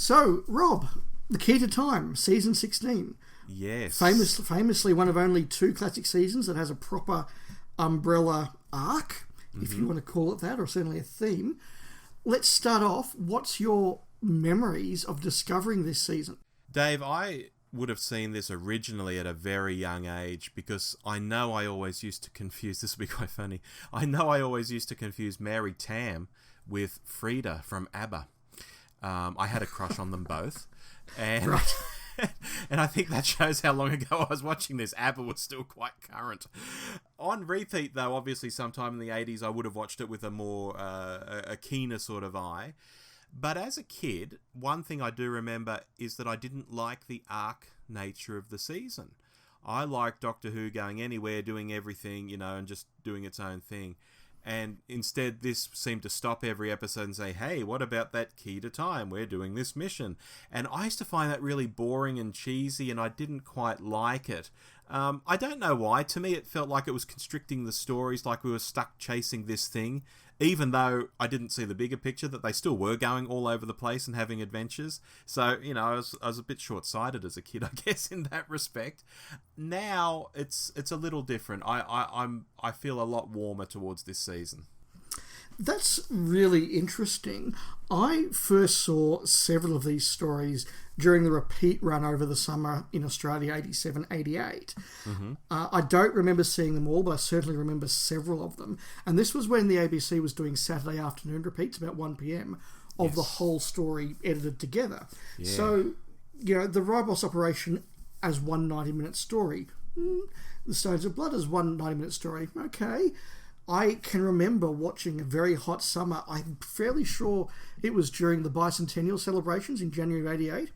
So, Rob, The Key to Time, Season 16. Yes. Famously one of only 2 classic seasons that has a proper umbrella arc, if you want to call it that, or certainly a theme. Let's start off. What's your memories of discovering this season? Dave, I would have seen this originally at a very young age because I know I always used to confuse, this will be quite funny, I know I always used to confuse Mary Tam with Frida from ABBA. I had a crush on them both. And Right. and I think that shows how long ago I was watching this. ABBA was still quite current. On repeat, though, obviously sometime in the 80s, I would have watched it with a more, a keener sort of eye. But as a kid, one thing I do remember is that I didn't like the arc nature of the season. I liked Doctor Who going anywhere, doing everything, and just doing its own thing. And instead, this seemed to stop every episode and say, hey, what about that key to time? We're doing this mission. And I used to find that really boring and cheesy, and I didn't quite like it. I don't know why. To me, it felt like it was constricting the stories, like we were stuck chasing this thing, even though I didn't see the bigger picture, that they still were going all over the place and having adventures. So, I was a bit short-sighted as a kid, I guess, in that respect. Now, it's a little different. I feel a lot warmer towards this season. That's really interesting. I first saw several of these stories during the repeat run over the summer in Australia, 87, 88. I don't remember seeing them all, but I certainly remember several of them. And this was when the ABC was doing Saturday afternoon repeats, about 1 p.m, of the whole story edited together. Yeah. So, the Ribos Operation as one 90-minute story. The Stones of Blood as one 90-minute story. Okay. I can remember watching a very hot summer. I'm fairly sure it was during the bicentennial celebrations in January of 88.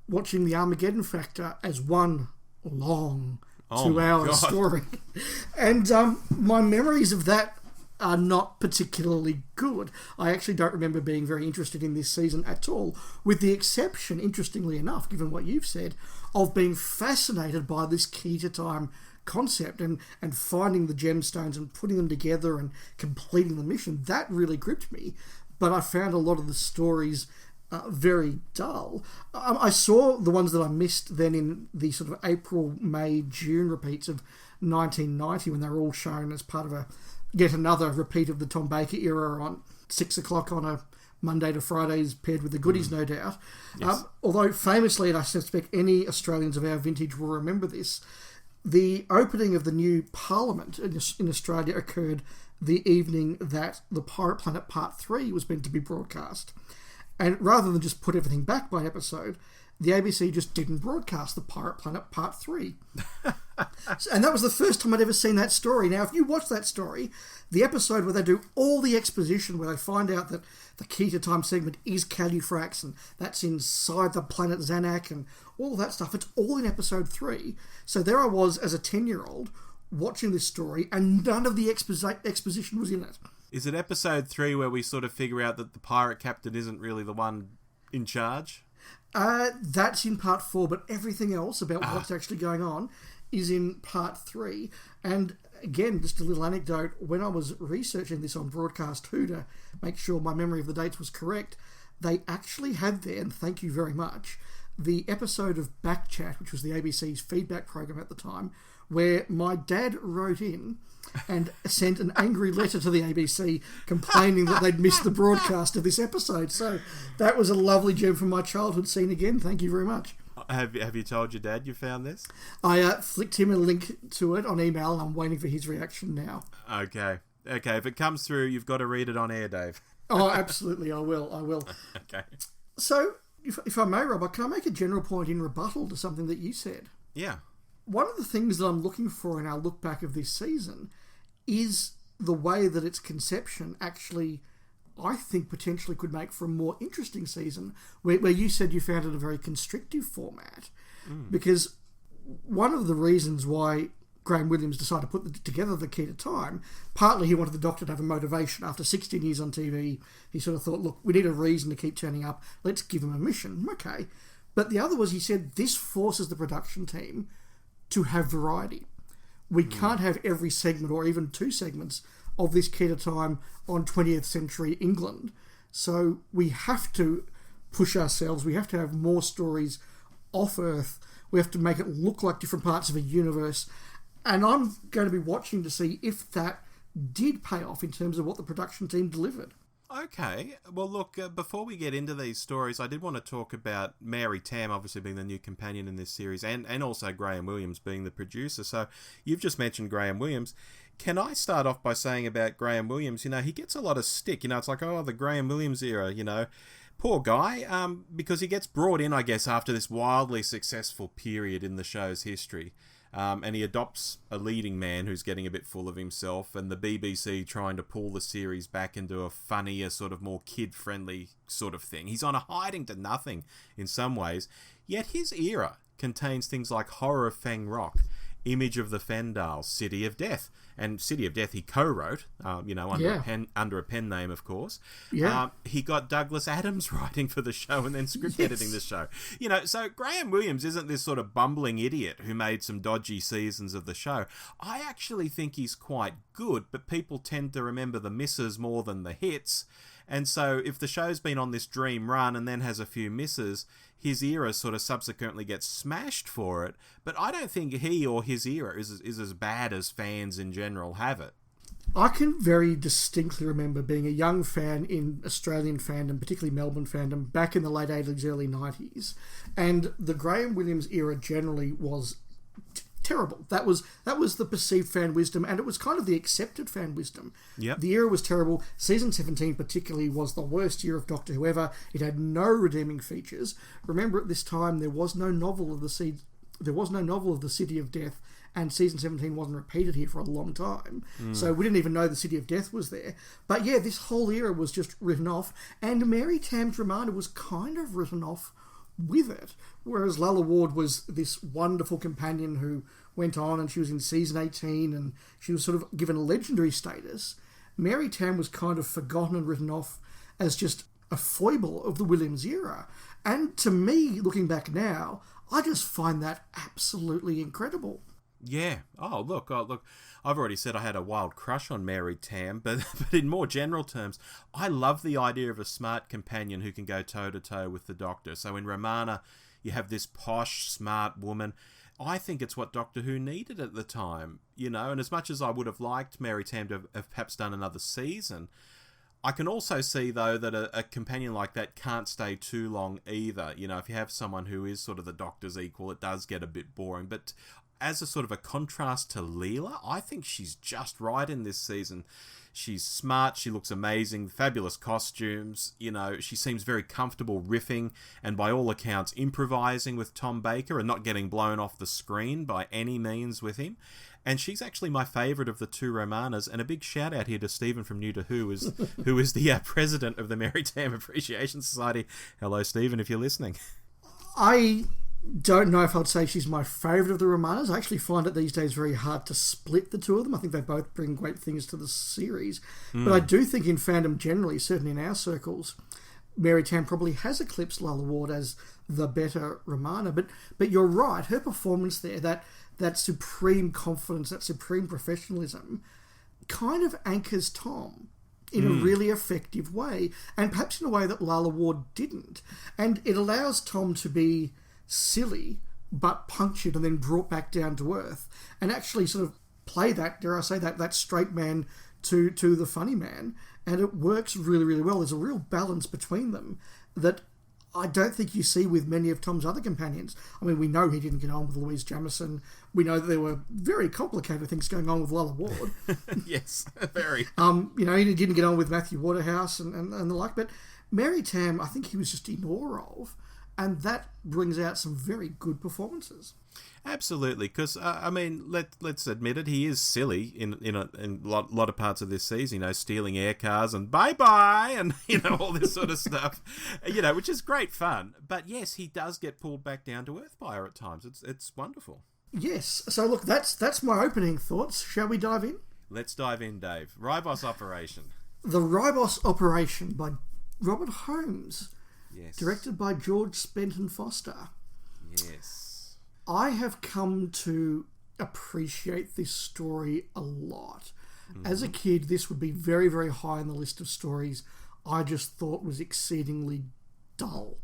Watching the Armageddon Factor as one long 2-hour story. And my memories of that are not particularly good. I actually don't remember being very interested in this season at all, with the exception, interestingly enough, given what you've said, of being fascinated by this key to time concept and finding the gemstones and putting them together and completing the mission. That really gripped me, but I found a lot of the stories very dull. I saw the ones that I missed then in the sort of April, May, June repeats of 1990 when they were all shown as part of yet another repeat of the Tom Baker era on 6 o'clock on a Monday to Fridays, paired with the goodies, no doubt. Yes. Although famously, and I suspect any Australians of our vintage will remember this, the opening of the new Parliament in Australia occurred the evening that the Pirate Planet Part 3 was meant to be broadcast. And rather than just put everything back by episode, the ABC just didn't broadcast the Pirate Planet Part 3. And that was the first time I'd ever seen that story. Now, if you watch that story, the episode where they do all the exposition, where they find out that the key to time segment is Calufrax, and that's inside the planet Zanuck, and all that stuff, it's all in episode 3. So there I was as a 10-year-old watching this story, and none of the exposition was in it. Is it episode 3 where we sort of figure out that the pirate captain isn't really the one in charge? That's in part 4, but everything else about what's actually going on is in part 3. And again, just a little anecdote, when I was researching this on Broadcast Who to make sure my memory of the dates was correct, they actually had there, and thank you very much, the episode of Backchat, which was the ABC's feedback program at the time, where my dad wrote in and sent an angry letter to the ABC complaining that they'd missed the broadcast of this episode. So that was a lovely gem from my childhood seen again. Thank you very much. Have you told your dad you found this? I flicked him a link to it on email, and I'm waiting for his reaction now. Okay. If it comes through, you've got to read it on air, Dave. Oh, absolutely. I will. Okay. So, if I may, Rob, can I make a general point in rebuttal to something that you said? Yeah. One of the things that I'm looking for in our look back of this season is the way that its conception actually, I think, potentially could make for a more interesting season, where you said you found it a very constrictive format. Because one of the reasons why Graeme Williams decided to put together the key to time, partly he wanted the Doctor to have a motivation. After 16 years on TV, he sort of thought, look, we need a reason to keep turning up. Let's give him a mission. Okay. But the other was, he said, this forces the production team to have variety. We can't have every segment or even 2 segments of this key to time on 20th century England. So we have to push ourselves. We have to have more stories off Earth. We have to make it look like different parts of a universe. And I'm going to be watching to see if that did pay off in terms of what the production team delivered. Okay. Well, look, before we get into these stories, I did want to talk about Mary Tam obviously being the new companion in this series, and also Graeme Williams being the producer. So you've just mentioned Graeme Williams. Can I start off by saying about Graeme Williams, he gets a lot of stick. It's like, oh, the Graeme Williams era, Poor guy, because he gets brought in, I guess, after this wildly successful period in the show's history. And he adopts a leading man who's getting a bit full of himself, and the BBC trying to pull the series back into a funnier, sort of more kid-friendly sort of thing. He's on a hiding to nothing in some ways, yet his era contains things like Horror of Fang Rock, Image of the Fendal, City of Death. And City of Death he co-wrote, under a pen name, of course. Yeah. He got Douglas Adams writing for the show and then script editing the show. So Graeme Williams isn't this sort of bumbling idiot who made some dodgy seasons of the show. I actually think he's quite good, but people tend to remember the misses more than the hits. And so if the show's been on this dream run and then has a few misses, his era sort of subsequently gets smashed for it. But I don't think he or his era is as bad as fans in general have it. I can very distinctly remember being a young fan in Australian fandom, particularly Melbourne fandom, back in the late 80s, early 90s. And the Graeme Williams era generally was terrible. That was the perceived fan wisdom, and it was kind of the accepted fan wisdom. Yep. The era was terrible. Season 17 particularly was the worst year of Doctor Who ever. It had no redeeming features. Remember, at this time there was no novel of the City of Death, and season 17 wasn't repeated here for a long time. So we didn't even know the City of Death was there. But yeah, this whole era was just written off, and Mary Tam's Romana was kind of written off with it, whereas Lalla Ward was this wonderful companion who went on, and she was in season 18 and she was sort of given a legendary status. Mary Tam was kind of forgotten and written off as just a foible of the Williams era, and to me, looking back now, I just find that absolutely incredible. Yeah. Oh, look. I've already said I had a wild crush on Mary Tam, but in more general terms, I love the idea of a smart companion who can go toe-to-toe with the Doctor. So in Romana, you have this posh, smart woman. I think it's what Doctor Who needed at the time, and as much as I would have liked Mary Tam to have perhaps done another season, I can also see, though, that a companion like that can't stay too long either. If you have someone who is sort of the Doctor's equal, it does get a bit boring, but as a sort of a contrast to Leela, I think she's just right in this season. She's smart, she looks amazing, fabulous costumes, she seems very comfortable riffing and by all accounts improvising with Tom Baker and not getting blown off the screen by any means with him. And she's actually my favourite of the two Romanas, and a big shout out here to Stephen from New to Who, who is the president of the Mary Tam Appreciation Society. Hello, Stephen, if you're listening. I don't know if I'd say she's my favourite of the Romanas. I actually find it these days very hard to split the two of them. I think they both bring great things to the series. But I do think in fandom generally, certainly in our circles, Mary Tam probably has eclipsed Lalla Ward as the better Romana. But you're right, her performance there, that supreme confidence, that supreme professionalism, kind of anchors Tom in a really effective way, and perhaps in a way that Lalla Ward didn't. And it allows Tom to be silly but punctured and then brought back down to earth, and actually sort of play that, dare I say, that straight man to the funny man, and it works really, really well. There's a real balance between them that I don't think you see with many of Tom's other companions. I mean, we know he didn't get on with Louise Jamieson. We know that there were very complicated things going on with Lalla Ward. Yes, very. He didn't get on with Matthew Waterhouse and the like, but Mary Tam, I think he was just in awe of, and that brings out some very good performances. Absolutely, because let's admit it, he is silly in a lot of parts of this season. Stealing air cars and bye bye, and all this sort of stuff. Which is great fun. But yes, he does get pulled back down to earth by her at times. It's wonderful. Yes. So look, that's my opening thoughts. Shall we dive in? Let's dive in, Dave. Ribos Operation. The Ribos Operation by Robert Holmes. Yes. Directed by George Spenton Foster. Yes. I have come to appreciate this story a lot. As a kid, this would be very, very high on the list of stories I just thought was exceedingly dull.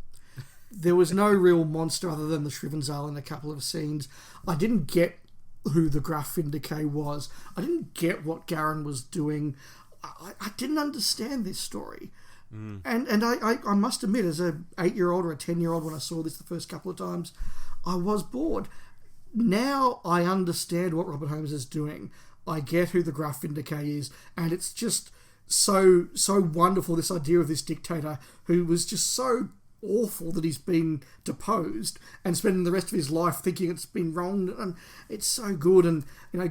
There was no real monster other than the Shrivenzale in a couple of scenes. I didn't get who the Graf Vindicay was. I didn't get what Garen was doing. I didn't understand this story. And I must admit, as an 8-year-old or a 10-year-old, when I saw this the first couple of times, I was bored. Now I understand what Robert Holmes is doing. I get who the Graf Vindicay is, and it's just so wonderful, this idea of this dictator who was just so awful that he's been deposed and spending the rest of his life thinking it's been wrong, and it's so good. And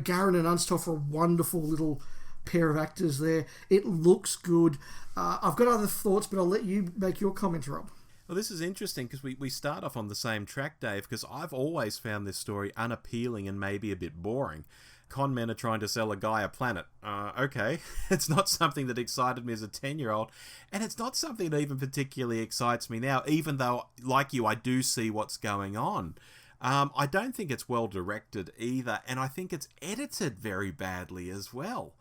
Garen and Unstoff are a wonderful little pair of actors there. It looks good. I've got other thoughts, but I'll let you make your comment, Rob. Well, this is interesting because we start off on the same track, Dave, because I've always found this story unappealing and maybe a bit boring. Con men are trying to sell a guy a planet. Okay. It's not something that excited me as a 10-year-old, and it's not something that even particularly excites me now, even though, like you, I do see what's going on. I don't think it's well directed either, and I think it's edited very badly as well.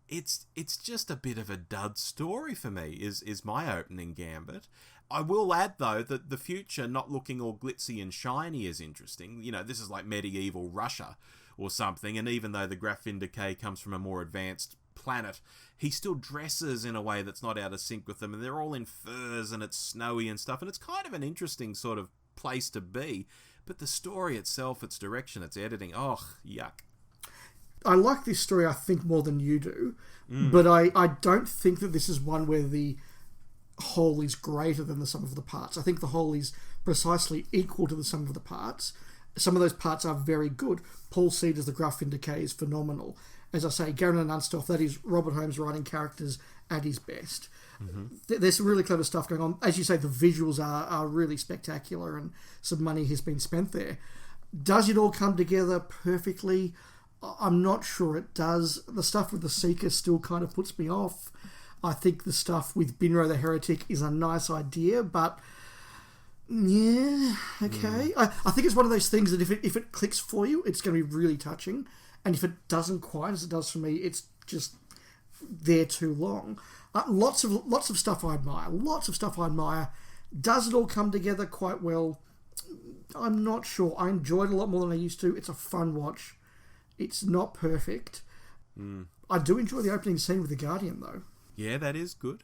It's just a bit of a dud story for me, is my opening gambit. I will add, though, that the future not looking all glitzy and shiny is interesting. This is like medieval Russia or something, and even though the Graf Vindicay comes from a more advanced planet, he still dresses in a way that's not out of sync with them, and they're all in furs, and it's snowy and stuff, and it's kind of an interesting sort of place to be. But the story itself, its direction, its editing, yuck. I like this story, I think, more than you do, but I don't think that this is one where the whole is greater than the sum of the parts. I think the whole is precisely equal to the sum of the parts. Some of those parts are very good. Paul Seed as the Graf Vindicay is phenomenal. As I say, Garen and Unstoff, that is Robert Holmes writing characters at his best. There's some really clever stuff going on. As you say, the visuals are really spectacular, and some money has been spent there. Does it all come together perfectly? I'm not sure it does. The stuff with the Seeker still kind of puts me off. I think the stuff with Binro the Heretic is a nice idea, but yeah, okay. I think it's one of those things that if it clicks for you, it's going to be really touching, and if it doesn't quite as it does for me, it's just there too long. Lots of stuff I admire. Does it all come together quite well? I'm not sure. I enjoyed it a lot more than I used to. It's a fun watch. It's not perfect. I do enjoy the opening scene with the Guardian, though. Yeah, that is good.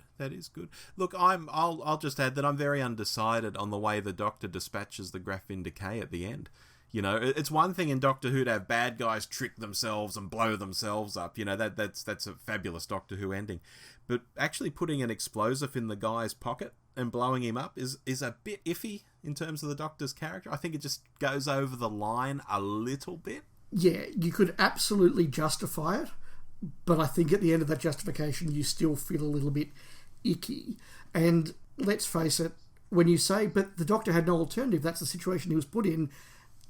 Look, I'll just add that I'm very undecided on the way the Doctor dispatches the Graf Vindicay at the end. It's one thing in Doctor Who to have bad guys trick themselves and blow themselves up. That's a fabulous Doctor Who ending. But actually putting an explosive in the guy's pocket and blowing him up is a bit iffy in terms of the Doctor's character. I think it just goes over the line a little bit. Yeah, you could absolutely justify it, but I think at the end of that justification, you still feel a little bit icky. And let's face it, when you say, but the Doctor had no alternative, that's the situation he was put in,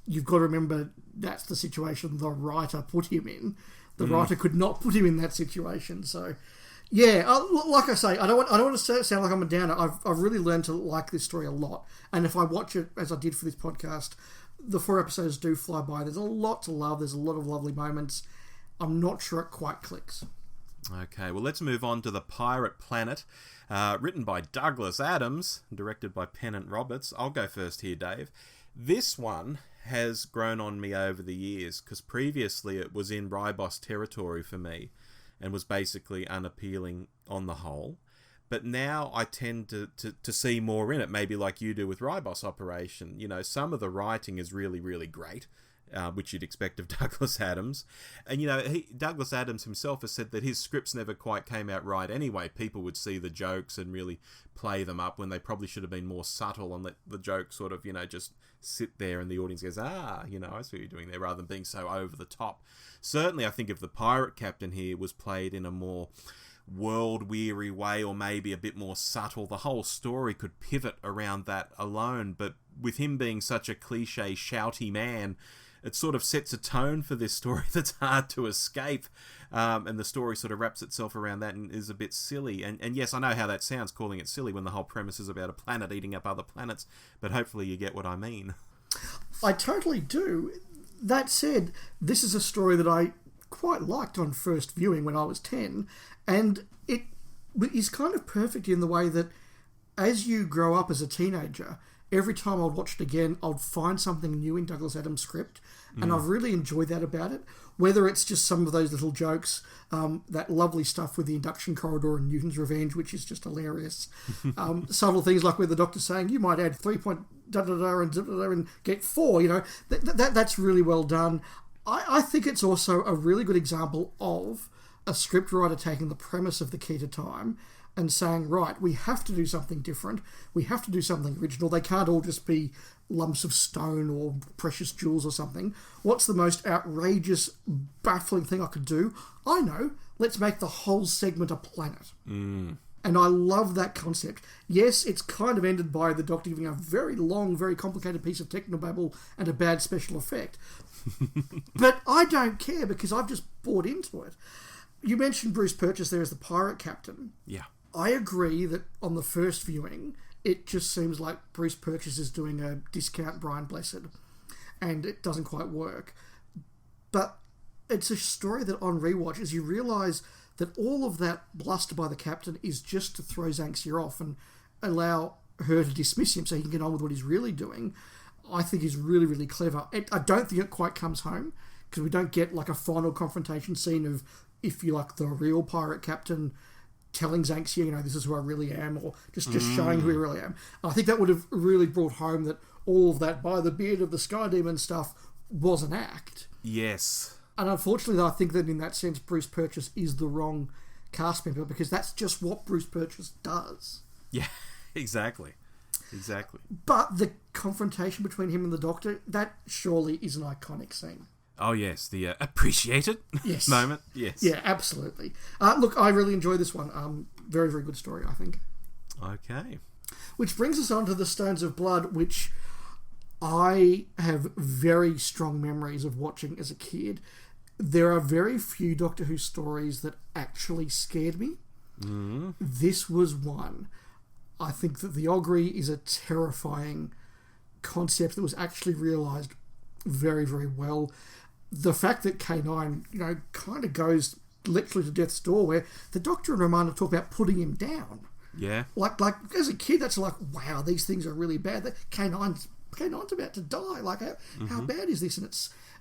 you've got to remember that's the situation the writer put him in. The writer could not put him in that situation. So, yeah, like I say, I don't want to sound like I'm a downer. I've really learned to like this story a lot. And if I watch it, as I did for this podcast, the 4 episodes do fly by. There's a lot to love. There's a lot of lovely moments. I'm not sure it quite clicks. Okay, well, let's move on to The Pirate Planet, written by Douglas Adams, directed by Pennant Roberts. I'll go first here, Dave. This one has grown on me over the years, because previously it was in Ribos territory for me, and was basically unappealing on the whole. But now I tend to see more in it, maybe like you do with Ribos Operation. Some of the writing is really, really great, which you'd expect of Douglas Adams. And, Douglas Adams himself has said that his scripts never quite came out right anyway. People would see the jokes and really play them up when they probably should have been more subtle and let the joke sort of, just sit there and the audience goes, I see what you're doing there, rather than being so over the top. Certainly, I think if the pirate captain here was played in a more world-weary way, or maybe a bit more subtle, the whole story could pivot around that alone. But with him being such a cliche, shouty man, it sort of sets a tone for this story that's hard to escape, and the story sort of wraps itself around that and is a bit silly. And yes, I know how that sounds, calling it silly when the whole premise is about a planet eating up other planets, but hopefully you get what I mean. I totally do. That said, this is a story that I quite liked on first viewing when I was 10, and it is kind of perfect in the way that as you grow up as a teenager every time I'd watch it again, I'd find something new in Douglas Adams' script, and I've really enjoyed that about it. Whether it's just some of those little jokes, that lovely stuff with the induction corridor and Newton's Revenge, which is just hilarious. Subtle things like where the Doctor's saying, you might add 3 point da-da-da and da-da-da and get 4, you know. That's really well done. I think it's also a really good example of a scriptwriter taking the premise of The Key to Time and saying, right, we have to do something different. We have to do something original. They can't all just be lumps of stone or precious jewels or something. What's the most outrageous, baffling thing I could do? I know. Let's make the whole segment a planet. And I love that concept. Yes, it's kind of ended by the Doctor giving a very long, very complicated piece of technobabble and a bad special effect. But I don't care because I've just bought into it. You mentioned Bruce Purchase there as the pirate captain. Yeah. I agree that on the first viewing, it just seems like Bruce Purchase is doing a discount Brian Blessed, and it doesn't quite work. But it's a story that on rewatch, as you realise that all of that bluster by the captain is just to throw Xanxia off and allow her to dismiss him so he can get on with what he's really doing, I think is really, really clever. I don't think it quite comes home, because we don't get like a final confrontation scene of, if you like, the real pirate captain telling Xanxia, you know, this is who I really am, or just showing who I really am. I think that would have really brought home that all of that by the beard of the Sky Demon stuff was an act. Yes. And unfortunately, I think that in that sense, Bruce Purchase is the wrong cast member, because that's just what Bruce Purchase does. Yeah, exactly. But the confrontation between him and the Doctor, that surely is an iconic scene. Oh, yes, the appreciated moment. Yes. Yeah, absolutely. Look, I really enjoyed this one. Very, very good story, I think. Okay. Which brings us on to the Stones of Blood, which I have very strong memories of watching as a kid. There are very few Doctor Who stories that actually scared me. This was one. I think that the Augury is a terrifying concept that was actually realised very, very well. The fact that K9, you know, kind of goes literally to death's door, where the Doctor and Romana talk about putting him down. Yeah. Like as a kid, that's like, wow, these things are really bad. That K9's about to die. Like, how bad is this? And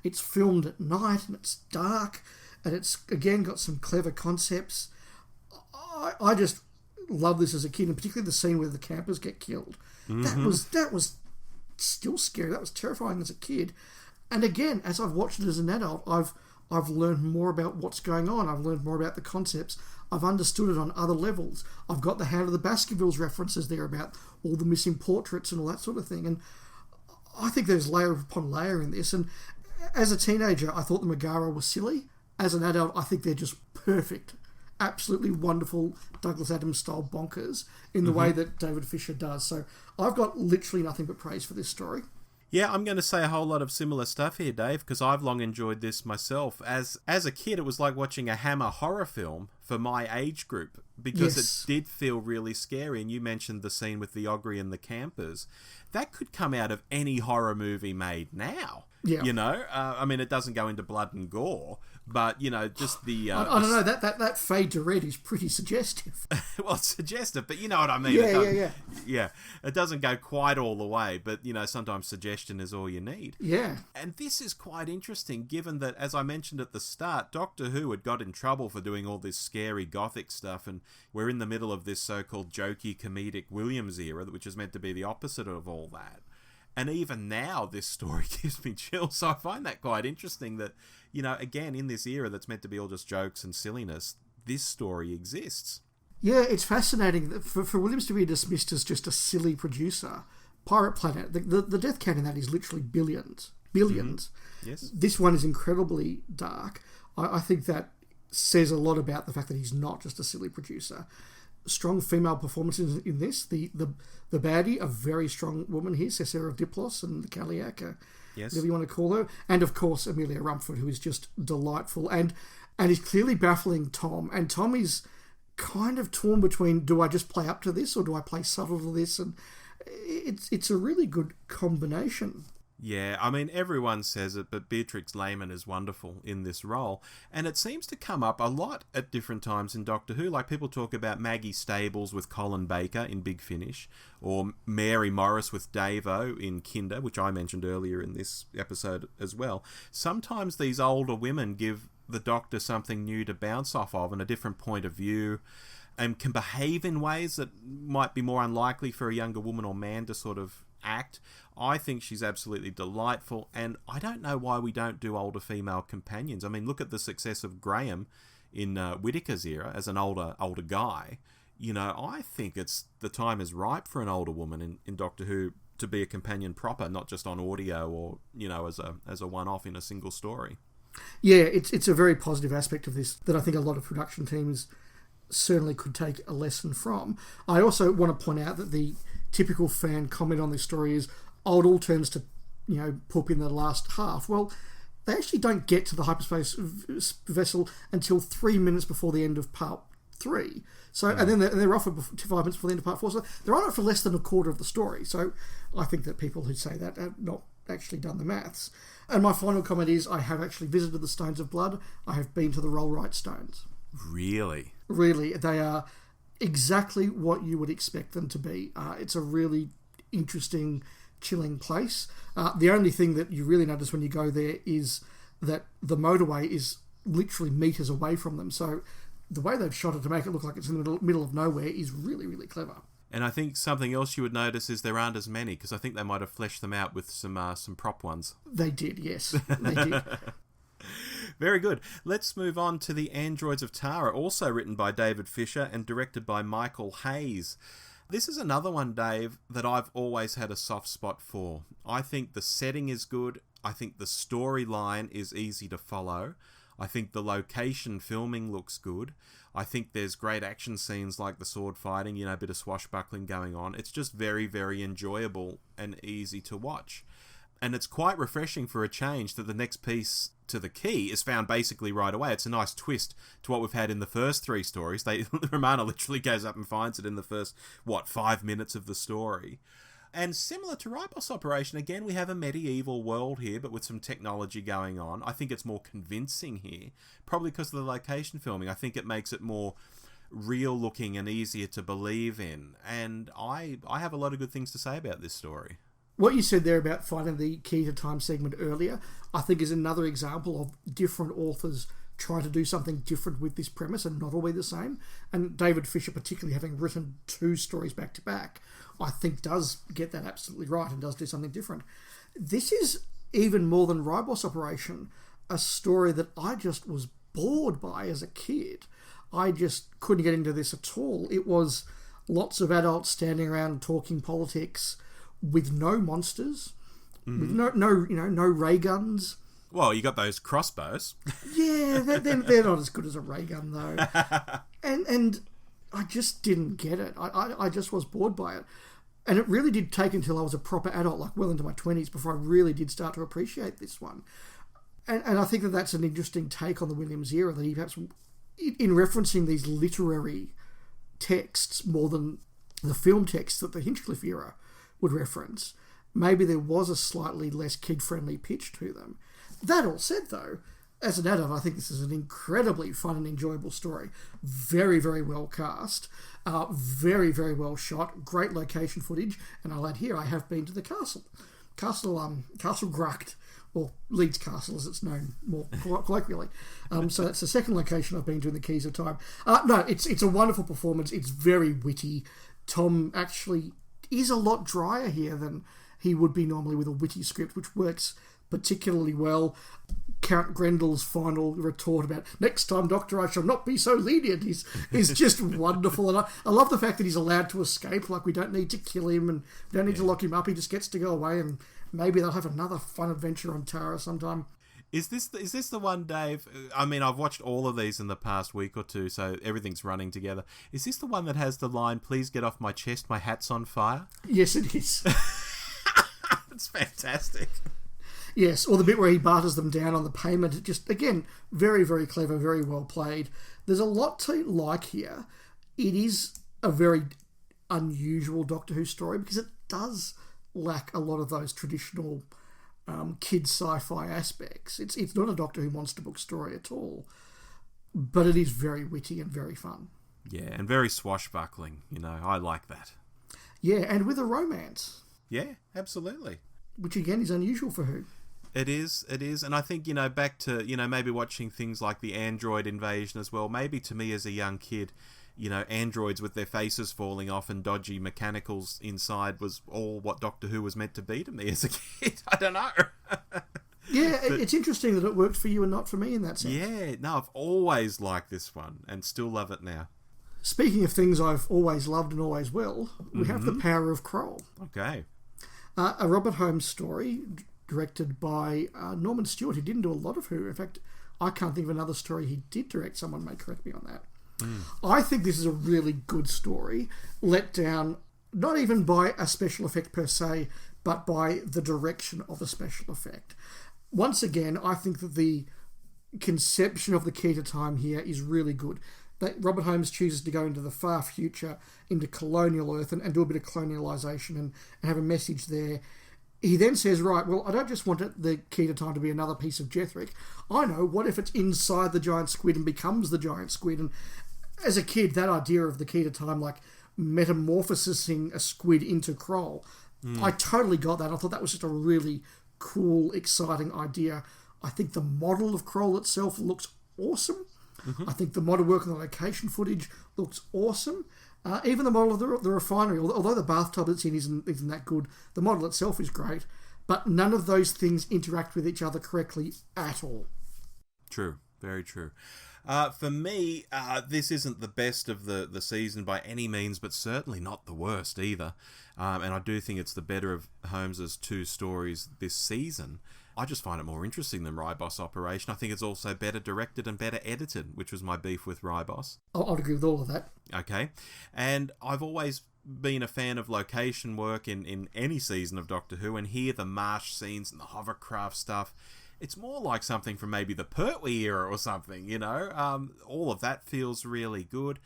it's filmed at night, and it's dark, and it's, again, got some clever concepts. I just love this as a kid, and particularly the scene where the campers get killed. That was still scary. That was terrifying as a kid. And again, as I've watched it as an adult, I've learned more about what's going on. I've learned more about the concepts. I've understood it on other levels. I've got the Hound of the Baskervilles references there about all the missing portraits and all that sort of thing. And I think there's layer upon layer in this. And as a teenager, I thought the Megara was silly. As an adult, I think they're just perfect. Absolutely wonderful Douglas Adams style bonkers in the way that David Fisher does. So I've got literally nothing but praise for this story. Yeah, I'm going to say a whole lot of similar stuff here, Dave, because I've long enjoyed this myself. As a kid, it was like watching a Hammer horror film for my age group, because it did feel really scary. And you mentioned the scene with the Augury and the campers. That could come out of any horror movie made now. Yeah. You know? I mean, it doesn't go into blood and gore, but, you know, just the... I don't know, that fade to red is pretty suggestive. Well, it's suggestive, but you know what I mean. Yeah. It doesn't go quite all the way, but, you know, sometimes suggestion is all you need. Yeah. And this is quite interesting, given that, as I mentioned at the start, Doctor Who had got in trouble for doing all this scary gothic stuff, and we're in the middle of this so-called jokey, comedic Williams era, which is meant to be the opposite of all that. And even now, this story gives me chills. So I find that quite interesting that, you know, again, in this era that's meant to be all just jokes and silliness, this story exists. Yeah, it's fascinating that for Williams to be dismissed as just a silly producer. Pirate Planet, the death count in that is literally billions. Yes. This one is incredibly dark. I think that says a lot about the fact that he's not just a silly producer. Strong female performances in this. The baddie, a very strong woman here, Cesara of Diplos and the Kaliak, whatever you want to call her. And of course, Amelia Rumford, who is just delightful and is clearly baffling Tom. And Tom is kind of torn between, do I just play up to this or do I play subtle to this? And it's a really good combination. Yeah, I mean, everyone says it, but Beatrix Lehman is wonderful in this role. And it seems to come up a lot at different times in Doctor Who. Like, people talk about Maggie Stables with Colin Baker in Big Finish, or Mary Morris with Davo in Kinder, which I mentioned earlier in this episode as well. Sometimes these older women give the Doctor something new to bounce off of and a different point of view, and can behave in ways that might be more unlikely for a younger woman or man to sort of act. I think she's absolutely delightful, and I don't know why we don't do older female companions. I mean, look at the success of Graham in Whittaker's era as an older guy. You know, I think the time is ripe for an older woman in Doctor Who to be a companion proper, not just on audio or, you know, as a one-off in a single story. Yeah, it's a very positive aspect of this that I think a lot of production teams certainly could take a lesson from. I also want to point out that the typical fan comment on this story is, oh, it all turns to, you know, poop in the last half. Well, they actually don't get to the hyperspace vessel until 3 minutes before the end of part 3. So, and then they're off for 5 minutes before the end of part 4. So they're on it for less than a quarter of the story. So I think that people who say that have not actually done the maths. And my final comment is, I have actually visited the Stones of Blood. I have been to the Rollright Stones. Really? Really. They are exactly what you would expect them to be. It's a really interesting, chilling place. The only thing that you really notice when you go there is that the motorway is literally meters away from them. So the way they've shot it to make it look like it's in the middle of nowhere is really, really clever. And I think something else you would notice is there aren't as many, because I think they might have fleshed them out with some prop ones. They did, yes. They did. Very good. Let's move on to The Androids of Tara, also written by David Fisher and directed by Michael Hayes. This is another one, Dave, that I've always had a soft spot for. I think the setting is good. I think the storyline is easy to follow. I think the location filming looks good. I think there's great action scenes like the sword fighting, you know, a bit of swashbuckling going on. It's just very, very enjoyable and easy to watch. And it's quite refreshing for a change that the next piece to the key is found basically right away. It's a nice twist to what we've had in the first 3 stories. Romana literally goes up and finds it in the first, 5 minutes of the story. And similar to Ribos Operation, again, we have a medieval world here, but with some technology going on. I think it's more convincing here, probably because of the location filming. I think it makes it more real looking and easier to believe in. And I have a lot of good things to say about this story. What you said there about finding the key to time segment earlier, I think is another example of different authors trying to do something different with this premise and not all be the same. And David Fisher, particularly having written 2 stories back to back, I think does get that absolutely right and does do something different. This is, even more than Ribos Operation, a story that I just was bored by as a kid. I just couldn't get into this at all. It was lots of adults standing around talking politics with no monsters, with no ray guns. Well, you got those crossbows. Yeah, they're not as good as a ray gun though. And I just didn't get it. I just was bored by it. And it really did take until I was a proper adult, like well into my 20s, before I really did start to appreciate this one. And I think that that's an interesting take on the Williams era, that he perhaps, in referencing these literary texts more than the film texts that the Hinchcliffe era would reference, maybe there was a slightly less kid-friendly pitch to them. That all said, though, as an adult, I think this is an incredibly fun and enjoyable story. Very, very well cast. Very, very well shot. Great location footage. And I'll add here, I have been to the castle. Castle Gracht, or Leeds Castle, as it's known more colloquially. So that's the second location I've been to in the Keys of Time. No, it's a wonderful performance. It's very witty. Tom actually is a lot drier here than he would be normally with a witty script, which works particularly well. Count Grendel's final retort about next time, Doctor, I shall not be so lenient is just wonderful. And I love the fact that he's allowed to escape. Like, we don't need to kill him and we don't need to lock him up. He just gets to go away, and maybe they'll have another fun adventure on Tara sometime. Is this the one, Dave? I mean, I've watched all of these in the past week or two, so everything's running together. Is this the one that has the line, "Please get off my chest, my hat's on fire"? Yes, it is. It's fantastic. Yes, or the bit where he barters them down on the payment. Just, again, very, very clever, very well played. There's a lot to like here. It is a very unusual Doctor Who story because it does lack a lot of those traditional kid sci-fi aspects. It's not a Doctor Who monster book story at all, but it is very witty and very fun. Yeah, and very swashbuckling. I like that. Yeah, and with a romance. Yeah, absolutely. Which again is unusual for Who. It is, and I think, back to, maybe watching things like the android invasion as well, maybe to me as a young kid, androids with their faces falling off and dodgy mechanicals inside was all what Doctor Who was meant to be to me as a kid. I don't know. Yeah, it's interesting that it worked for you and not for me in that sense. Yeah, no, I've always liked this one and still love it now. Speaking of things I've always loved and always will, we have The Power of Crowl. Okay. A Robert Holmes story directed by Norman Stewart, who didn't do a lot of Who. In fact, I can't think of another story he did direct. Someone may correct me on that. I think this is a really good story, let down not even by a special effect per se, but by the direction of a special effect. Once again, I think that the conception of the key to time here is really good. That Robert Holmes chooses to go into the far future, into colonial Earth, and do a bit of colonialisation and have a message there. He then says, right, well, I don't just want the key to time to be another piece of Jethric. I know, what if it's inside the giant squid and becomes the giant squid? And as a kid, that idea of the key to time, like metamorphosing a squid into Crowl, I totally got that. I thought that was just a really cool, exciting idea. I think the model of Crowl itself looks awesome. I think the model work on the location footage looks awesome. Even the model of the refinery, although the bathtub it's in isn't that good, the model itself is great. But none of those things interact with each other correctly at all. True. Very true. For me, this isn't the best of the season by any means, but certainly not the worst either. And I do think it's the better of Holmes's two stories this season. I just find it more interesting than Ribos Operation. I think it's also better directed and better edited, which was my beef with Ribos. I'll agree with all of that. Okay. And I've always been a fan of location work in any season of Doctor Who, and here the marsh scenes and the hovercraft stuff, it's more like something from maybe the Pertwee era or something, all of that feels really good.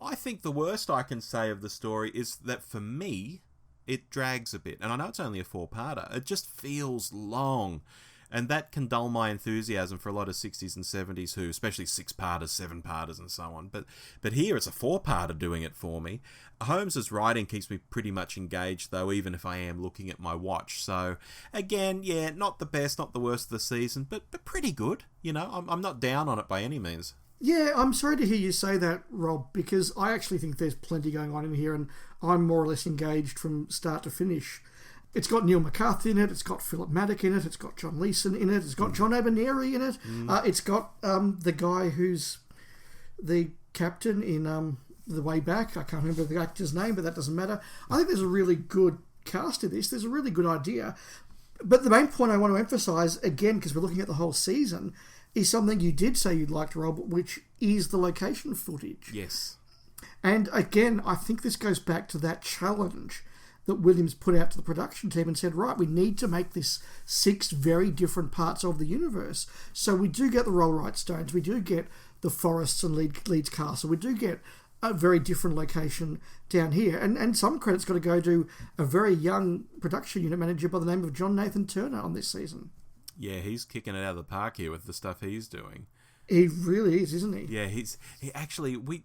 I think the worst I can say of the story is that for me, it drags a bit. And I know it's only a 4-parter. It just feels long. And that can dull my enthusiasm for a lot of 60s and 70s Who, especially 6-parters, 7-parters and so on. But here it's a 4-parter doing it for me. Holmes's writing keeps me pretty much engaged, though, even if I am looking at my watch. So, again, yeah, not the best, not the worst of the season, but pretty good. I'm not down on it by any means. Yeah, I'm sorry to hear you say that, Rob, because I actually think there's plenty going on in here, and I'm more or less engaged from start to finish. It's got Neil McCarthy in it, it's got Philip Maddock in it, it's got John Leeson in it, it's got John Abernethy in it, it's got the guy who's the captain in The Way Back. I can't remember the actor's name, but that doesn't matter. I think there's a really good cast of this. There's a really good idea. But the main point I want to emphasise, again, because we're looking at the whole season, is something you did say you'd liked, Rob, which is the location footage. Yes. And again, I think this goes back to that challenge that Williams put out to the production team and said, right, we need to make this 6 very different parts of the universe. So we do get the Rollright Stones, we do get the forests and Leeds Castle, we do get a very different location down here. And some credit's got to go to a very young production unit manager by the name of John Nathan Turner on this season. Yeah, he's kicking it out of the park here with the stuff he's doing. He really is, isn't he? Yeah, he actually, we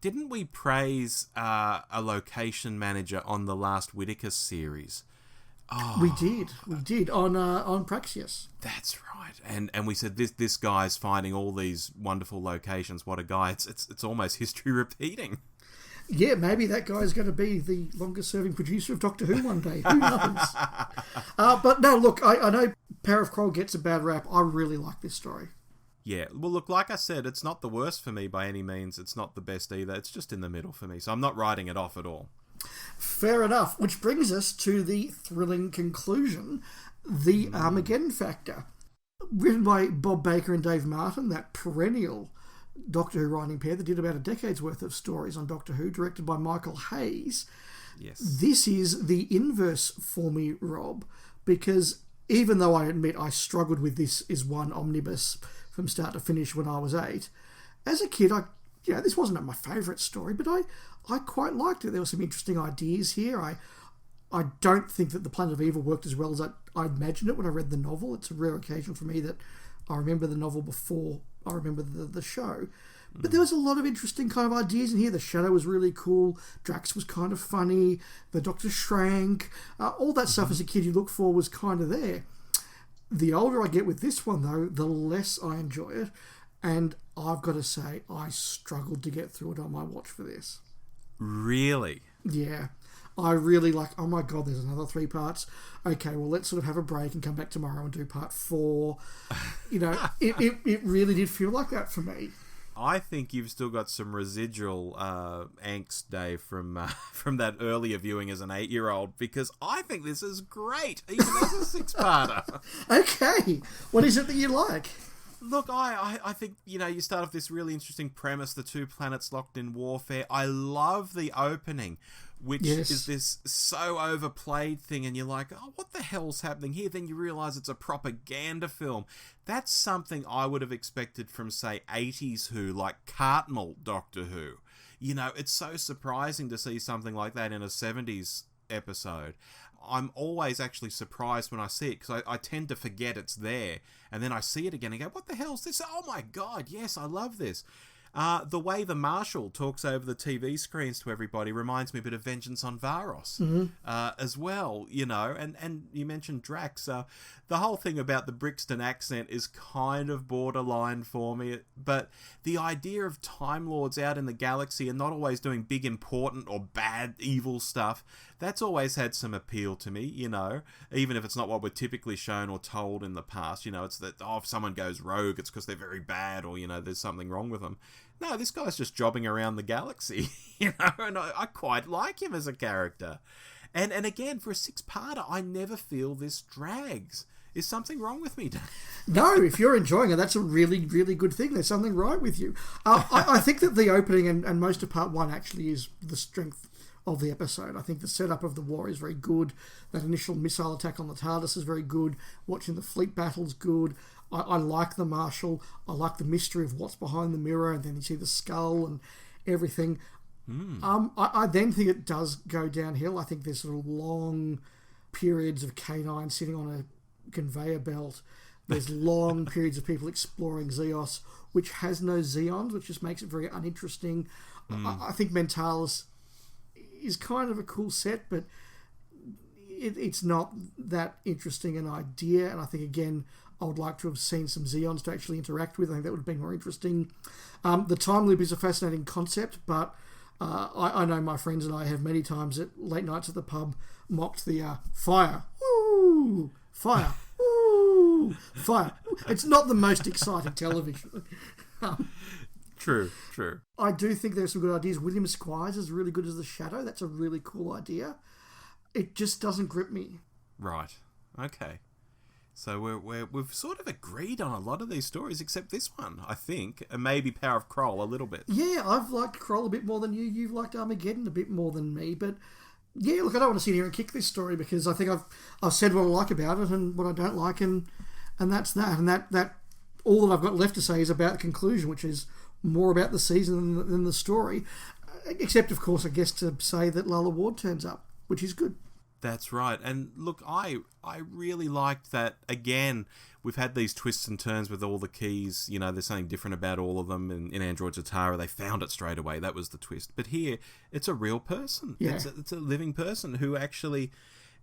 praise a location manager on the last Whittaker series? Oh, we did on Praxius. That's right, and we said this guy's finding all these wonderful locations. What a guy! It's almost history repeating. Yeah, maybe that guy's going to be the longest-serving producer of Doctor Who one day. Who knows? But no, look, I know Power of Crowl gets a bad rap. I really like this story. Yeah, well, look, like I said, it's not the worst for me by any means. It's not the best either. It's just in the middle for me, so I'm not writing it off at all. Fair enough, which brings us to the thrilling conclusion, the Armageddon Factor. Written by Bob Baker and Dave Martin, that perennial Doctor Who writing pair that did about a decade's worth of stories on Doctor Who, directed by Michael Hayes. Yes. This is the inverse for me, Rob, because even though I admit I struggled with this as one omnibus from start to finish when I was 8, as a kid, this wasn't my favourite story, but I quite liked it. There were some interesting ideas here. I don't think that the Planet of Evil worked as well as I imagined it when I read the novel. It's a rare occasion for me that I remember the novel before I remember the show. But there was a lot of interesting kind of ideas in here. The Shadow was really cool. Drax was kind of funny. The Doctor shrank. All that stuff as a kid you look for was kind of there. The older I get with this one, though, the less I enjoy it. And I've got to say, I struggled to get through it on my watch for this. Really? Yeah. I really oh my God, there's another 3 parts. Okay, well, let's sort of have a break and come back tomorrow and do part 4. You know, it really did feel like that for me. I think you've still got some residual angst, Dave, from that earlier viewing as an 8-year-old, because I think this is great, even as a 6-parter. Okay. What is it that you like? Look, I think, you know, you start off this really interesting premise, the 2 planets locked in warfare. I love the opening, which is this so overplayed thing, and you're like, oh, what the hell's happening here? Then you realise it's a propaganda film. That's something I would have expected from, say, 80s Who, like Cartmel Doctor Who. You know, it's so surprising to see something like that in a 70s episode. I'm always actually surprised when I see it, because I tend to forget it's there, and then I see it again and go, what the hell's this? Oh my God, yes, I love this. The way the Marshal talks over the TV screens to everybody reminds me a bit of Vengeance on Varos as well, you know, and you mentioned Drax. The whole thing about the Brixton accent is kind of borderline for me, but the idea of Time Lords out in the galaxy and not always doing big, important or bad, evil stuff, that's always had some appeal to me, you know, even if it's not what we're typically shown or told in the past. You know, it's that, oh, if someone goes rogue, it's because they're very bad, or, you know, there's something wrong with them. No, this guy's just jobbing around the galaxy, you know, and I quite like him as a character. And again, for a 6-parter, I never feel this drags. Is something wrong with me, Dave? No, if you're enjoying it, that's a really, really good thing. There's something right with you. I think that the opening and most of part 1 actually is the strength of the episode. I think the setup of the war is very good. That initial missile attack on the TARDIS is very good. Watching the fleet battle's good. I like the Marshal. I like the mystery of what's behind the mirror, and then you see the skull and everything. I then think it does go downhill. I think there's sort of long periods of K9 sitting on a conveyor belt. There's long periods of people exploring Zeos, which has no Zeons, which just makes it very uninteresting. I think Mentalis is kind of a cool set, but it's not that interesting an idea. And I think, again, I would like to have seen some Zeons to actually interact with. I think that would have been more interesting. The time loop is a fascinating concept, but I know my friends and I have many times at late nights at the pub mocked the fire. Woo! Fire. Woo! Fire. It's not the most exciting television. True. I do think there's some good ideas. William Squires is really good as the Shadow. That's a really cool idea. It just doesn't grip me. Right. Okay. So we've sort of agreed on a lot of these stories, except this one, I think, and maybe Power of Crowl a little bit. Yeah, I've liked Crowl a bit more than you. You've liked Armageddon a bit more than me. But yeah, look, I don't want to sit here and kick this story, because I think I've said what I like about it and what I don't like, and that's that. And that all that I've got left to say is about the conclusion, which is more about the season than the story. Except, of course, I guess to say that Lalla Ward turns up, which is good. That's right. And look, I really liked that, again, we've had these twists and turns with all the keys. You know, there's something different about all of them. In Android Zatara, they found it straight away. That was the twist. But here, it's a real person. Yeah. It's a living person who actually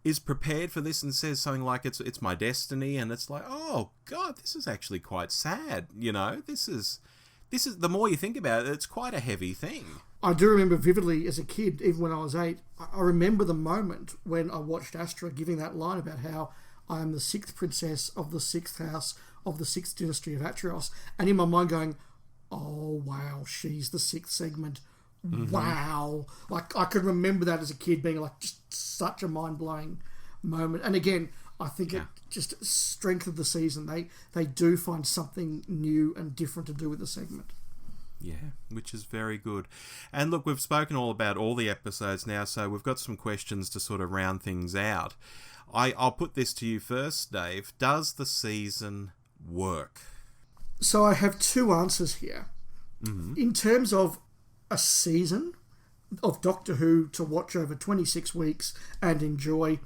is prepared for this and says something like, it's my destiny. And it's like, oh, God, this is actually quite sad. You know, this is the more you think about it, it's quite a heavy thing. I do remember vividly as a kid, even when I was 8, I remember the moment when I watched Astra giving that line about how I am the 6th princess of the 6th house of the 6th dynasty of Atrios. And in my mind going, oh, wow, she's the 6th segment. Mm-hmm. Wow. Like, I could remember that as a kid being like just such a mind-blowing moment. And again, I think it just strengthened the season. They do find something new and different to do with the segment. Yeah, which is very good. And look, we've spoken all about all the episodes now, so we've got some questions to sort of round things out. I'll put this to you first, Dave. Does the season work? So I have 2 answers here. Mm-hmm. In terms of a season, of Doctor Who to watch over 26 weeks and enjoy?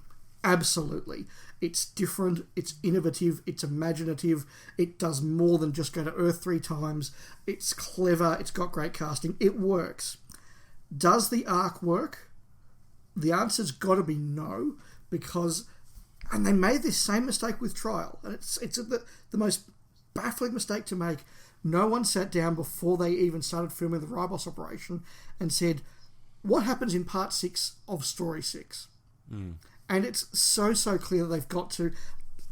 Absolutely. It's different, it's innovative, it's imaginative, it does more than just go to Earth 3 times, it's clever, it's got great casting, it works. Does the arc work? The answer's got to be no, because... And they made this same mistake with Trial, and it's the most baffling mistake to make. No one sat down before they even started filming the Ribos Operation and said, what happens in part 6 of story 6? And it's so clear that they've got to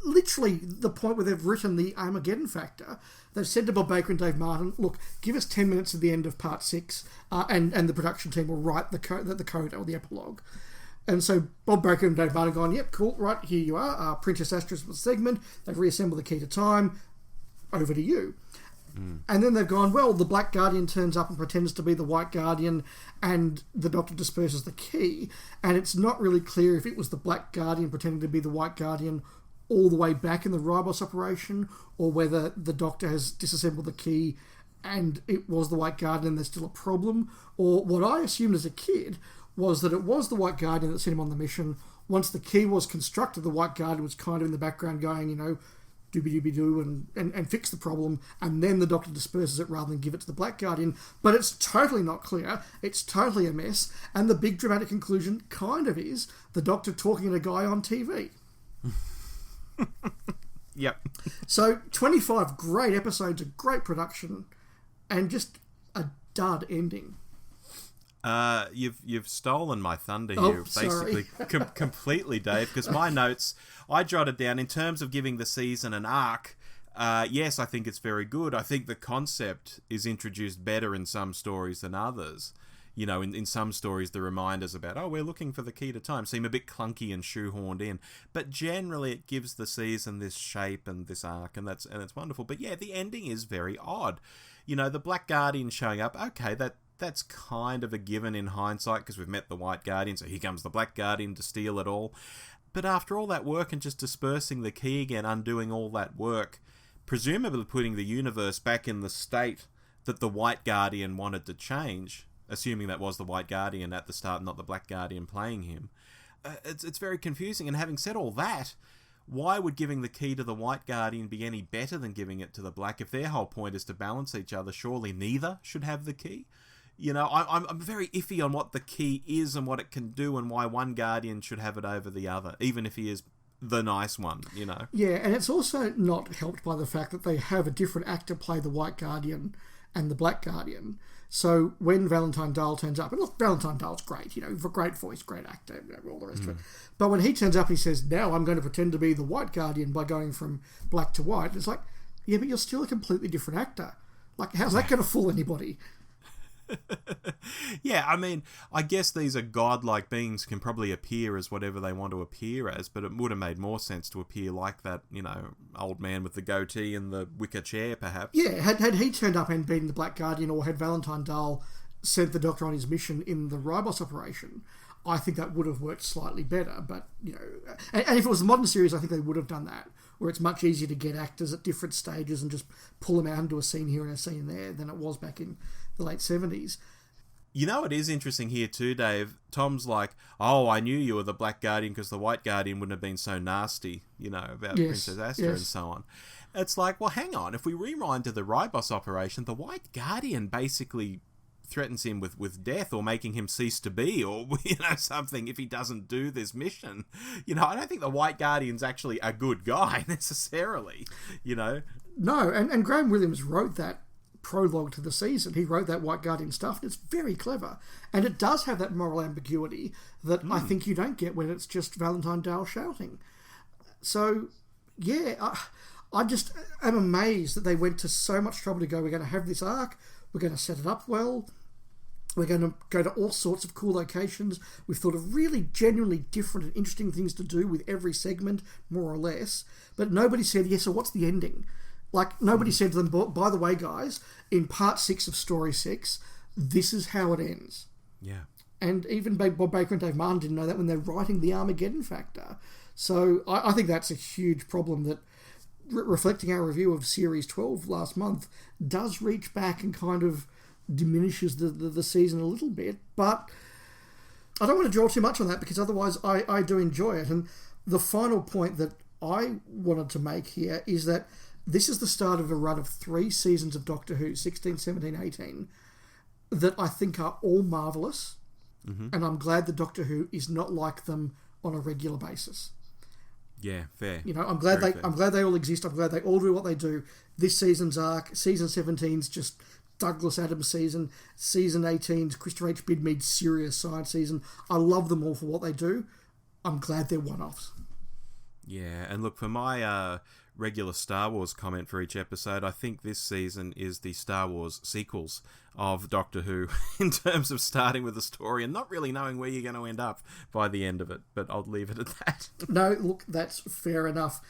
literally the point where they've written the Armageddon Factor. They've said to Bob Baker and Dave Martin, look, give us 10 minutes at the end of part 6 and the production team will write the coda or the epilogue. And so Bob Baker and Dave Martin gone, yep, cool, right, here you are. Princess Asterisk was the segment. They've reassembled the key to time. Over to you. And then they've gone, well, the Black Guardian turns up and pretends to be the White Guardian and the Doctor disperses the key. And it's not really clear if it was the Black Guardian pretending to be the White Guardian all the way back in the Ribos operation, or whether the Doctor has disassembled the key and it was the White Guardian and there's still a problem. Or what I assumed as a kid was that it was the White Guardian that sent him on the mission. Once the key was constructed, the White Guardian was kind of in the background going, doobie-doobie-doo and fix the problem, and then the Doctor disperses it rather than give it to the Black Guardian. But it's totally not clear. It's totally a mess. And the big dramatic conclusion kind of is the Doctor talking to a guy on TV. Yep. So 25 great episodes, a great production, and just a dud ending. You've stolen my thunder here, basically, completely, Dave, because my notes, I jotted down, in terms of giving the season an arc, yes, I think it's very good. I think the concept is introduced better in some stories than others. In some stories, the reminders about, we're looking for the key to time seem a bit clunky and shoehorned in. But generally, it gives the season this shape and this arc, and it's wonderful. But yeah, the ending is very odd. The Black Guardian showing up, okay, that's kind of a given in hindsight because we've met the White Guardian, so here comes the Black Guardian to steal it all. But after all that work and just dispersing the key again, undoing all that work, presumably putting the universe back in the state that the White Guardian wanted to change, assuming that was the White Guardian at the start, not the Black Guardian playing him, it's very confusing. And having said all that, why would giving the key to the White Guardian be any better than giving it to the Black? If their whole point is to balance each other, surely neither should have the key. I'm very iffy on what the key is and what it can do and why one Guardian should have it over the other, even if he is the nice one, Yeah, and it's also not helped by the fact that they have a different actor play the White Guardian and the Black Guardian. So when Valentine Dahl turns up, and look, Valentine Dahl's great, for great voice, great actor, all the rest of it. But when he turns up, he says, now I'm going to pretend to be the White Guardian by going from black to white. It's like, yeah, but you're still a completely different actor. Like, how's that going to fool anybody? Yeah, I mean, I guess these are godlike beings, can probably appear as whatever they want to appear as, but it would have made more sense to appear like that, old man with the goatee and the wicker chair, perhaps. Yeah, had he turned up and been the Black Guardian, or had Valentine Dahl sent the Doctor on his mission in the Ribos operation, I think that would have worked slightly better. But, and if it was a modern series, I think they would have done that, where it's much easier to get actors at different stages and just pull them out and do a scene here and a scene there than it was back in the late 70s. It is interesting here too, Dave. Tom's like, I knew you were the Black Guardian because the White Guardian wouldn't have been so nasty, about Princess Asta and so on. It's like, well, hang on. If we rewind to the Ribos operation, the White Guardian basically threatens him with death or making him cease to be, or something if he doesn't do this mission. I don't think the White Guardian's actually a good guy necessarily. No, and Graeme Williams wrote that prologue to the season. He wrote that White Guardian stuff, and it's very clever, and it does have that moral ambiguity that I think you don't get when it's just Valentine Dahl shouting. So yeah, I just am amazed that they went to so much trouble to go, we're going to have this arc, we're going to set it up well, we're going to go to all sorts of cool locations, we've thought of really genuinely different and interesting things to do with every segment, more or less, but nobody said, so what's the ending? Like, nobody said to them, by the way, guys, in part 6 of story 6, this is how it ends. Yeah. And even Bob Baker and Dave Martin didn't know that when they're writing the Armageddon Factor. So I think that's a huge problem that, reflecting our review of Series 12 last month, does reach back and kind of diminishes the season a little bit. But I don't want to draw too much on that because otherwise I do enjoy it. And the final point that I wanted to make here is that this is the start of a run of 3 seasons of Doctor Who, 16, 17, 18, that I think are all marvellous. Mm-hmm. And I'm glad that Doctor Who is not like them on a regular basis. Yeah, fair. You know, I'm glad they all exist. I'm glad they all do what they do. This season's arc, season 17's just Douglas Adams season. Season 18's Christopher H. Bidmead's serious science season. I love them all for what they do. I'm glad they're one-offs. Yeah, and look, for my regular Star Wars comment for each episode, I think this season is the Star Wars sequels of Doctor Who in terms of starting with a story and not really knowing where you're going to end up by the end of it, but I'll leave it at that. No, look, that's fair enough.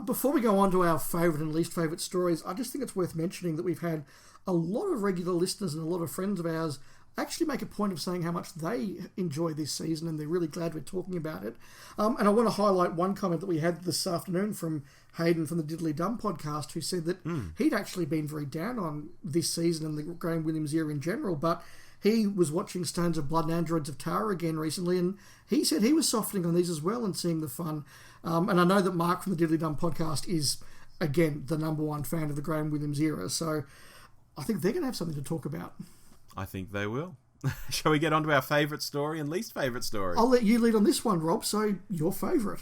Before we go on to our favourite and least favourite stories, I just think it's worth mentioning that we've had a lot of regular listeners and a lot of friends of ours actually make a point of saying how much they enjoy this season and they're really glad we're talking about it. And I want to highlight one comment that we had this afternoon from Hayden from the Diddly Dumb podcast, who said that he'd actually been very down on this season and the Graeme Williams era in general, but he was watching Stones of Blood and Androids of Tara again recently, and he said he was softening on these as well and seeing the fun. And I know that Mark from the Diddly Dumb podcast is, again, the number one fan of the Graeme Williams era, so I think they're going to have something to talk about. I think they will. Shall we get on to our favourite story and least favourite story? I'll let you lead on this one, Rob, so your favourite.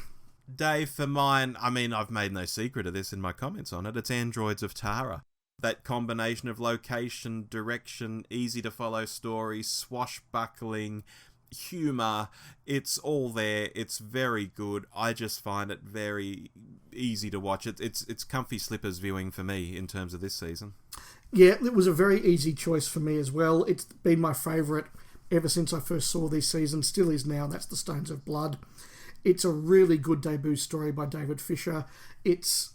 Dave, for mine, I mean, I've made no secret of this in my comments on it. It's Androids of Tara. That combination of location, direction, easy-to-follow story, swashbuckling, humour, it's all there. It's very good. I just find it very easy to watch. It's comfy slippers viewing for me in terms of this season. Yeah, it was a very easy choice for me as well. It's been my favourite ever since I first saw this season. Still is now. That's the Stones of Blood. It's a really good debut story by David Fisher. It's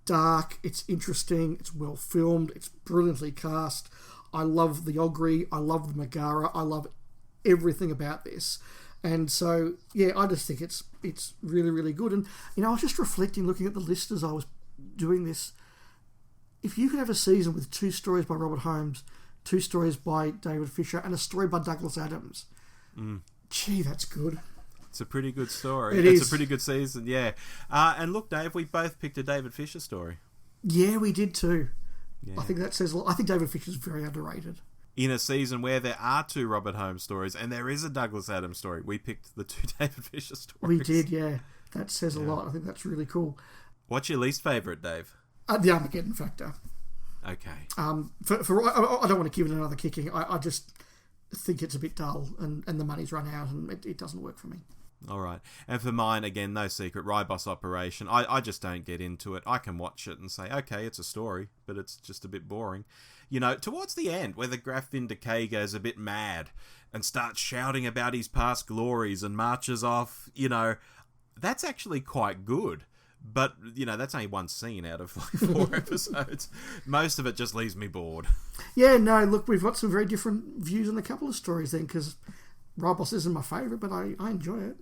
dark, it's interesting, it's well filmed, it's brilliantly cast. I love the Ogre, I love the Megara, I love everything about this. And so, yeah, I just think it's really, really good. And, you know, I was just reflecting, looking at the list as I was doing this. If you could have a season with 2 stories by Robert Holmes, 2 stories by David Fisher, and a story by Douglas Adams, gee, that's good. It's a pretty good story. It's a pretty good season, yeah. And look, Dave, we both picked a David Fisher story. Yeah, we did too. Yeah. I think that says a lot. I think David Fisher's very underrated. In a season where there are 2 Robert Holmes stories and there is a Douglas Adams story, we picked the 2 David Fisher stories. We did, yeah. That says a lot. I think that's really cool. What's your least favourite, Dave? The Armageddon Factor. Okay. I don't want to give it another kicking. I just think it's a bit dull and the money's run out and it doesn't work for me. All right. And for mine, again, no secret, Ribos Operation. I just don't get into it. I can watch it and say, okay, it's a story, but it's just a bit boring. You know, towards the end, where the Graf Vin Decay goes a bit mad and starts shouting about his past glories and marches off, you know, that's actually quite good. But, you know, that's only one scene out of like 4 episodes. Most of it just leaves me bored. Yeah, no, look, we've got some very different views on a couple of stories then, because Ribos isn't my favourite, but I enjoy it.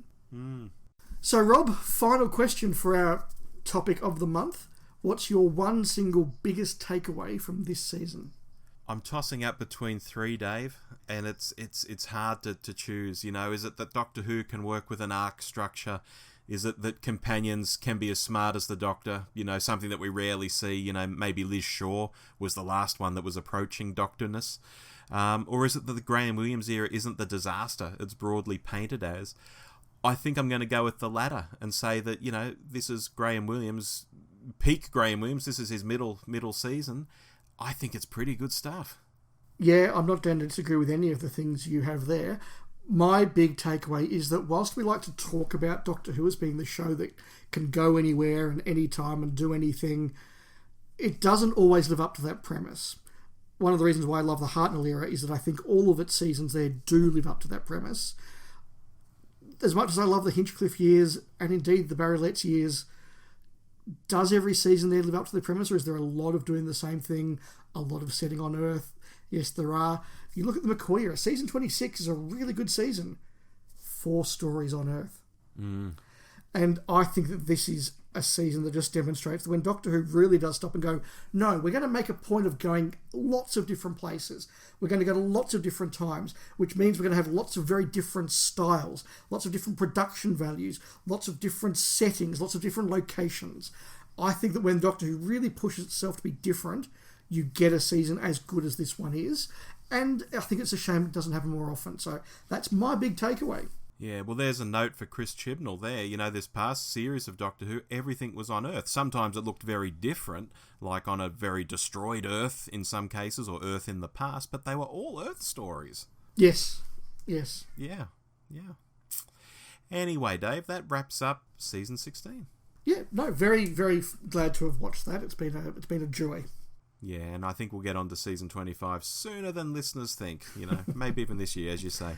So, Rob, final question for our topic of the month. What's your one single biggest takeaway from this season? I'm tossing up between 3, Dave, and it's hard to choose. You know, is it that Doctor Who can work with an arc structure? Is it that companions can be as smart as the Doctor? You know, something that we rarely see. You know, maybe Liz Shaw was the last one that was approaching Doctorness. Or is it that the Graeme Williams era isn't the disaster it's broadly painted as? I think I'm going to go with the latter and say that, you know, this is Graeme Williams, peak Graeme Williams. This is his middle season. I think it's pretty good stuff. Yeah, I'm not going to disagree with any of the things you have there. My big takeaway is that whilst we like to talk about Doctor Who as being the show that can go anywhere and anytime and do anything, it doesn't always live up to that premise. One of the reasons why I love the Hartnell era is that I think all of its seasons there do live up to that premise. As much as I love the Hinchcliffe years, and indeed the Barry Letts years, does every season there live up to the premise, or is there a lot of doing the same thing, a lot of setting on Earth? Yes, there are. You look at the McCoy era, season 26 is a really good season. 4 stories on Earth. And I think that this is a season that just demonstrates that when Doctor Who really does stop and go, no, we're going to make a point of going lots of different places. We're going to go to lots of different times, which means we're going to have lots of very different styles, lots of different production values, lots of different settings, lots of different locations. I think that when Doctor Who really pushes itself to be different, you get a season as good as this one is. And I think it's a shame it doesn't happen more often. So that's my big takeaway. Yeah, well, there's a note for Chris Chibnall there. You know, this past series of Doctor Who, everything was on Earth. Sometimes it looked very different, like on a very destroyed Earth in some cases, or Earth in the past, but they were all Earth stories. Yes. Yeah. Anyway, Dave, that wraps up season 16. Yeah, no, very, very glad to have watched that. It's been a joy. Yeah, and I think we'll get on to season 25 sooner than listeners think, you know, maybe even this year, as you say.